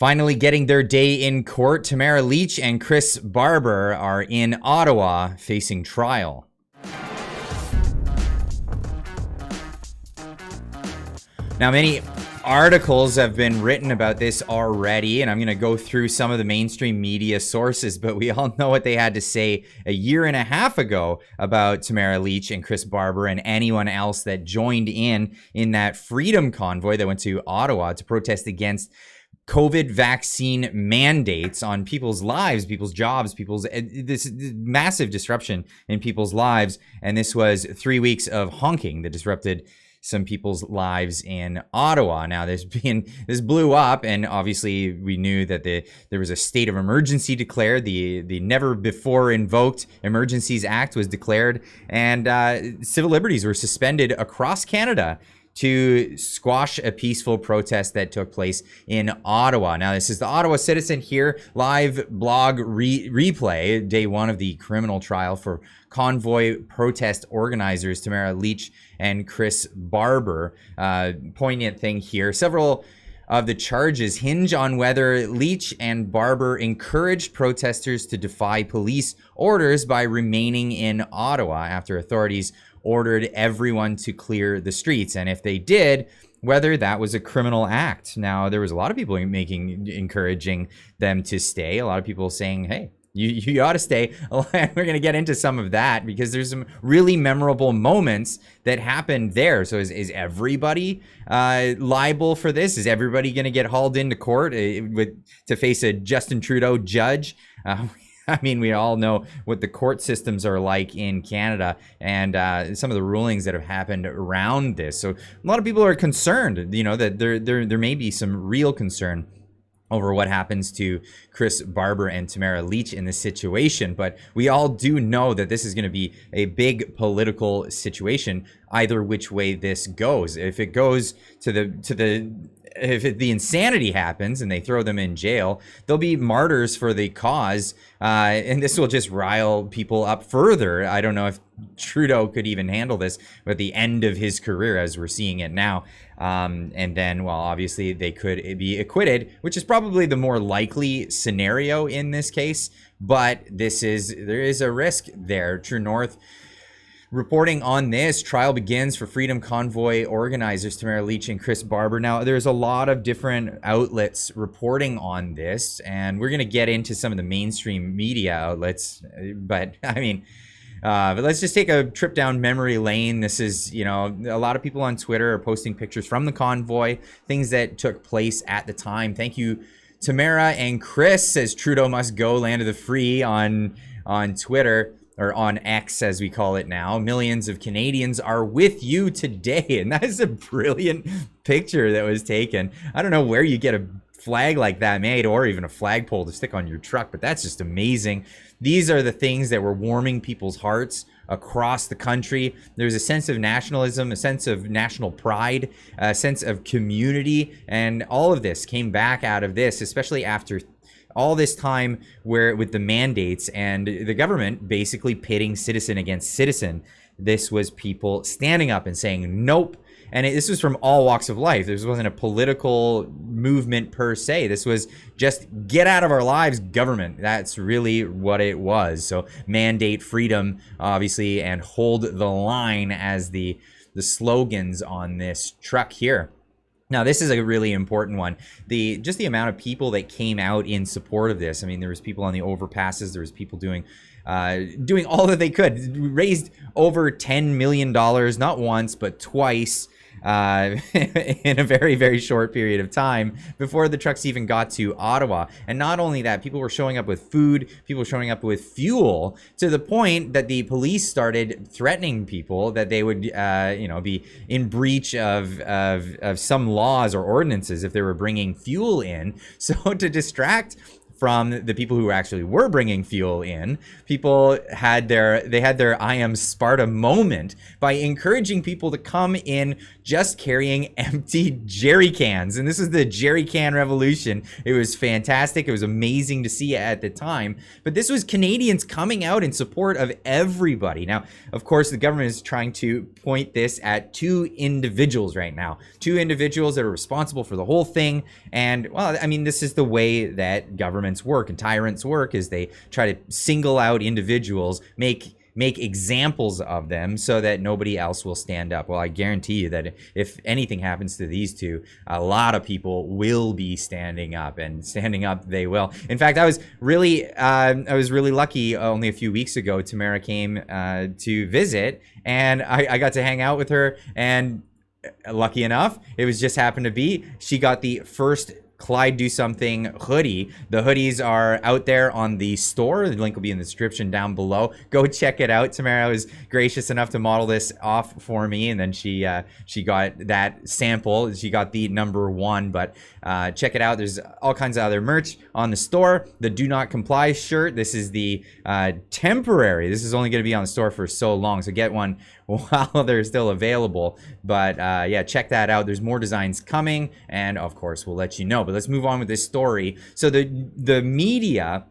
Finally getting their day in court, Tamara Lich and Chris Barber are in Ottawa facing trial. Now, many articles have been written about this already, and I'm going to go through some of the mainstream media sources, but we all know what they had to say a year and a half ago about Tamara Lich and Chris Barber and anyone else that joined in that freedom convoy that went to Ottawa to protest against COVID vaccine mandates on people's lives, people's jobs, this massive disruption in people's lives. And this was 3 weeks of honking that disrupted some people's lives in Ottawa. Now, this blew up, and obviously we knew that there was a state of emergency declared. The never before invoked Emergencies Act was declared, and civil liberties were suspended across Canada to squash a peaceful protest that took place in Ottawa. Now, this is the Ottawa Citizen here, live blog replay, day one of the criminal trial for Convoy protest organizers Tamara Lich and Chris Barber. Poignant thing here. Several of the charges hinge on whether Lich and Barber encouraged protesters to defy police orders by remaining in Ottawa after authorities ordered everyone to clear the streets, and if they did, whether that was a criminal act. Now, there was a lot of people encouraging them to stay. A lot of people saying, hey, you ought to stay. We're going to get into some of that because there's some really memorable moments that happened there. So is everybody liable for this? Is everybody going to get hauled into court to face a Justin Trudeau judge? I mean, we all know what the court systems are like in Canada, and some of the rulings that have happened around this. So a lot of people are concerned, that there may be some real concern over what happens to Chris Barber and Tamara Lich in this situation. But we all do know that this is going to be a big political situation, either which way this goes. If it goes if the insanity happens and they throw them in jail, they'll be martyrs for the cause, and this will just rile people up further. I don't know if Trudeau could even handle this at the end of his career as we're seeing it now. And then, well, obviously they could be acquitted, which is probably the more likely scenario in this case, but there is a risk there. True North reporting on this. Trial begins for Freedom Convoy organizers Tamara Lich and Chris Barber. Now, there's a lot of different outlets reporting on this, and we're going to get into some of the mainstream media outlets. But let's just take a trip down memory lane. This is, a lot of people on Twitter are posting pictures from the convoy, things that took place at the time. Thank you, Tamara and Chris, says Trudeau must go, land of the free on Twitter. Or on X, as we call it now. Millions of Canadians are with you today. And that is a brilliant picture that was taken. I don't know where you get a flag like that made, or even a flagpole to stick on your truck, but that's just amazing. These are the things that were warming people's hearts across the country. There's a sense of nationalism, a sense of national pride, a sense of community, and all of this came back out of this, especially after all this time with the mandates and the government basically pitting citizen against citizen. This was people standing up and saying nope. And this was from all walks of life. This wasn't a political movement per se. This was just get out of our lives, government. That's really what it was. So mandate freedom, obviously, and hold the line as the slogans on this truck here. Now, this is a really important one. Just the amount of people that came out in support of this. I mean, there was people on the overpasses. There was people doing all that they could. Raised over $10 million, not once, but twice, in a very, very short period of time before the trucks even got to Ottawa. And not only that, people were showing up with food, people were showing up with fuel, to the point that the police started threatening people that they would, be in breach of some laws or ordinances if they were bringing fuel in. So to distract from the people who actually were bringing fuel in. People had their I am Sparta moment by encouraging people to come in just carrying empty jerry cans. And this is the jerry can revolution. It was fantastic. It was amazing to see at the time. But this was Canadians coming out in support of everybody. Now, of course, the government is trying to point this at two individuals right now. Two individuals that are responsible for the whole thing. And, well, I mean, this is the way that governments work and tyrants work, is they try to single out individuals, make examples of them so that nobody else will stand up. Well, I guarantee you that if anything happens to these two, a lot of people will be standing up, and standing up they will. In fact, I was really lucky. Only a few weeks ago, Tamara came to visit, and I got to hang out with her, and lucky enough, it was just happened to be she got the first Clyde Do Something hoodie. The hoodies are out there on the store. The link will be in the description down below. Go check it out. Tamara was gracious enough to model this off for me, and then she got that sample. She got the number 1, but check it out. There's all kinds of other merch on the store. The Do Not Comply shirt. This is the temporary. This is only going to be on the store for so long, so get one while they're still available. But yeah, check that out. There's more designs coming, and of course we'll let you know. But let's move on with this story. So the media,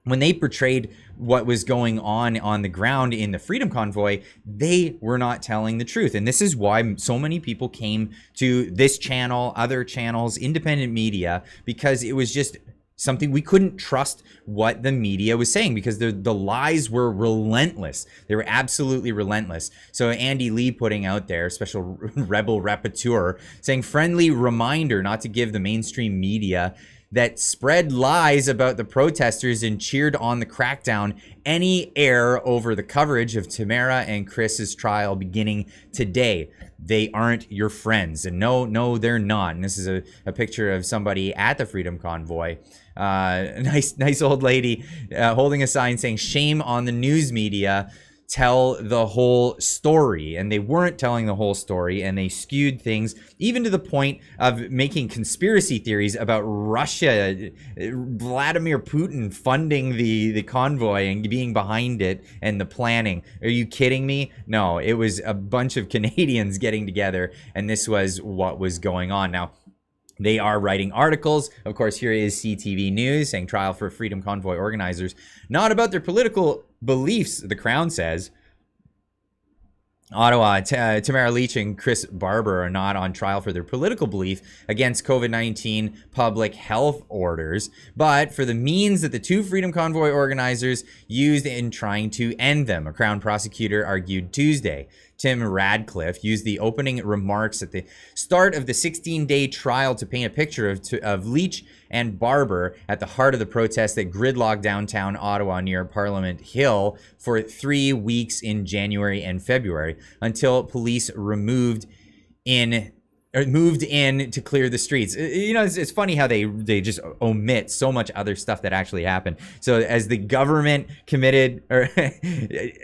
when they portrayed what was going on the ground in the Freedom Convoy, they were not telling the truth. And this is why so many people came to this channel, other channels, independent media, because it was just something we couldn't trust what the media was saying, because the lies were relentless. They were absolutely relentless. So Andy Lee putting out there, special rebel rapporteur, saying, friendly reminder not to give the mainstream media that spread lies about the protesters and cheered on the crackdown any air over the coverage of Tamara and Chris's trial beginning today. They aren't your friends. And no, they're not. And this is a picture of somebody at the Freedom Convoy. Nice old lady holding a sign saying, shame on the news media, tell the whole story. And they weren't telling the whole story, and they skewed things even to the point of making conspiracy theories about Russia, Vladimir Putin funding the convoy and being behind it and the planning. Are you kidding me? No, it was a bunch of Canadians getting together, and this was what was going on. Now, they are writing articles. Of course, here is CTV News saying trial for Freedom Convoy organizers, not about their political beliefs, the Crown says. Ottawa, Tamara Lich and Chris Barber are not on trial for their political belief against COVID-19 public health orders, but for the means that the two Freedom Convoy organizers used in trying to end them, a Crown prosecutor argued Tuesday. Tim Radcliffe used the opening remarks at the start of the 16-day trial to paint a picture of Lich and Barber at the heart of the protest that gridlocked downtown Ottawa near Parliament Hill for 3 weeks in January and February, until police moved in to clear the streets. You know, it's funny how they just omit so much other stuff that actually happened. So as the government committed or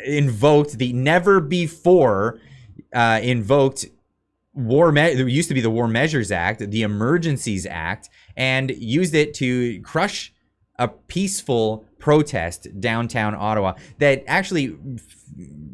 invoked the never before invoked there used to be the War Measures Act, the Emergencies Act, and used it to crush a peaceful protest downtown Ottawa that actually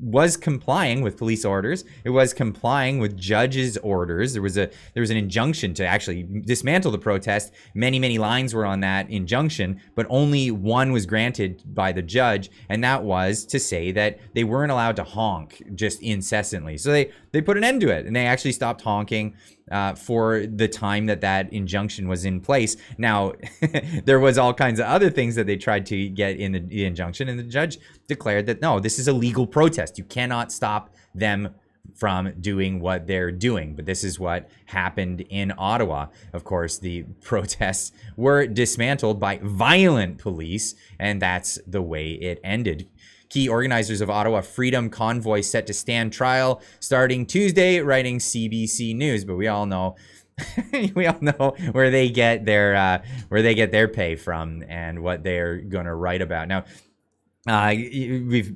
was complying with police orders. It was complying with judges' orders. There was an injunction to actually dismantle the protest. Many lines were on that injunction, but only one was granted by the judge, and that was to say that they weren't allowed to honk just incessantly. So they put an end to it, and they actually stopped honking for the time that injunction was in place. Now, there was all kinds of other things that they tried to get in the injunction, and the judge declared that no, this is a legal protest. You cannot stop them from doing what they're doing. But this is what happened in Ottawa. Of course, the protests were dismantled by violent police, and that's the way it ended. Key organizers of Ottawa Freedom Convoy set to stand trial starting Tuesday, writing CBC News. But we all know where they get their pay from and what they're going to write about. Now, We've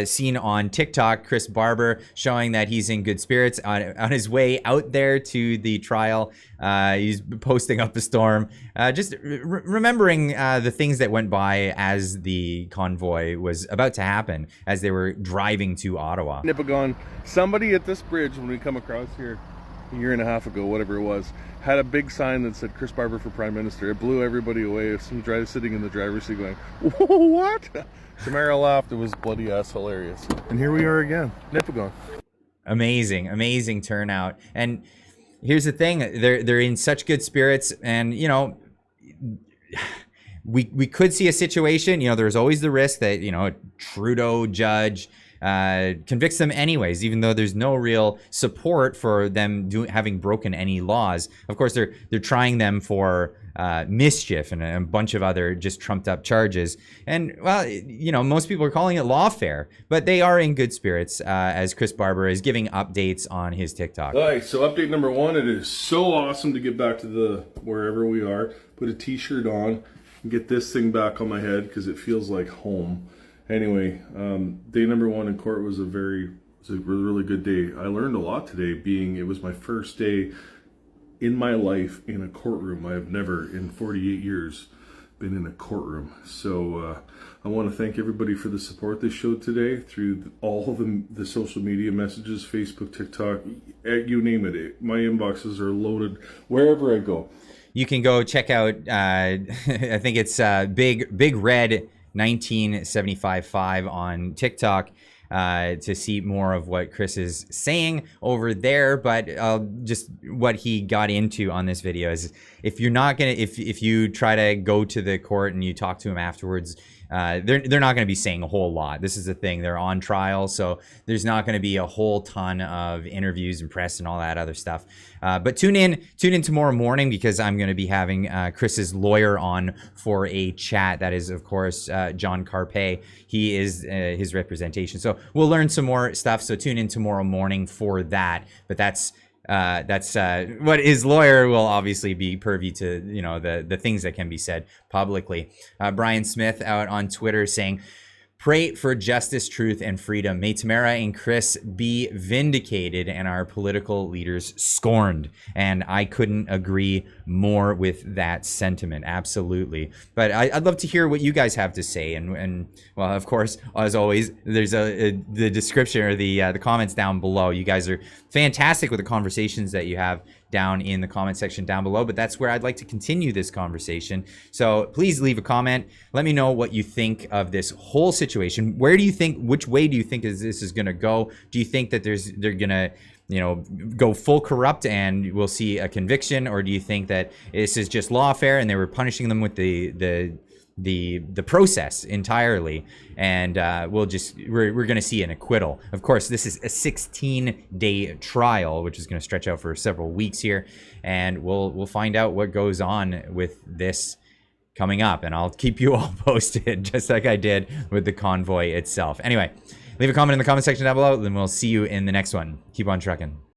seen on TikTok Chris Barber showing that he's in good spirits on his way out there to the trial. He's posting up a storm, just remembering the things that went by as the convoy was about to happen, as they were driving to Ottawa. Nipigon, somebody at this bridge when we come across here a year and a half ago, whatever it was, had a big sign that said Chris Barber for Prime Minister. It blew everybody away. Some driver sitting in the driver's seat going, whoa, what? Tamara laughed. It was bloody ass hilarious. And here we are again, Nipigon. Amazing, amazing turnout. And here's the thing, they're in such good spirits, and you know, we could see a situation, you know, there's always the risk that, you know, a Trudeau judge convicts them anyways, even though there's no real support for them having broken any laws. Of course, they're trying them for mischief and a bunch of other just trumped up charges. And well, you know, most people are calling it lawfare, but they are in good spirits as Chris Barber is giving updates on his TikTok. All right, so update number one, it is so awesome to get back to the wherever we are, put a t-shirt on and get this thing back on my head because it feels like home. Anyway, day number one in court was a really good day. I learned a lot today, it was my first day in my life in a courtroom. I have never in 48 years been in a courtroom. So I want to thank everybody for the support they showed today through all the social media messages, Facebook, TikTok, you name it. My inboxes are loaded wherever I go. You can go check out, I think it's Big Red 1975.5 on TikTok to see more of what Chris is saying over there. But just what he got into on this video is, if you're not gonna, if you try to go to the court and you talk to him afterwards, they're not going to be saying a whole lot. This is the thing, they're on trial, so there's not going to be a whole ton of interviews and press and all that other stuff. But tune in tomorrow morning, because I'm going to be having Chris's lawyer on for a chat. That is, of course, John Carpe. He is his representation. So we'll learn some more stuff. So tune in tomorrow morning for that. But that's what his lawyer will obviously be privy to, you know, the things that can be said publicly. Brian Smith out on Twitter saying, "Pray for justice, truth, and freedom. May Tamara and Chris be vindicated and our political leaders scorned." And I couldn't agree more with that sentiment. Absolutely. But I'd love to hear what you guys have to say. And well, of course, as always, there's the description or the comments down below. You guys are fantastic with the conversations that you have down in the comment section down below, but that's where I'd like to continue this conversation. So please leave a comment. Let me know what you think of this whole situation. Where do you think, which way do you think this is going to go? Do you think that they're going to, you know, go full corrupt and we'll see a conviction, or do you think that this is just lawfare and they were punishing them with the process entirely, and we're going to see an acquittal? Of course, this is a 16-day trial, which is going to stretch out for several weeks here, and we'll find out what goes on with this coming up, and I'll keep you all posted, just like I did with the convoy itself. Anyway, leave a comment in the comment section down below, and we'll see you in the next one. Keep on trucking.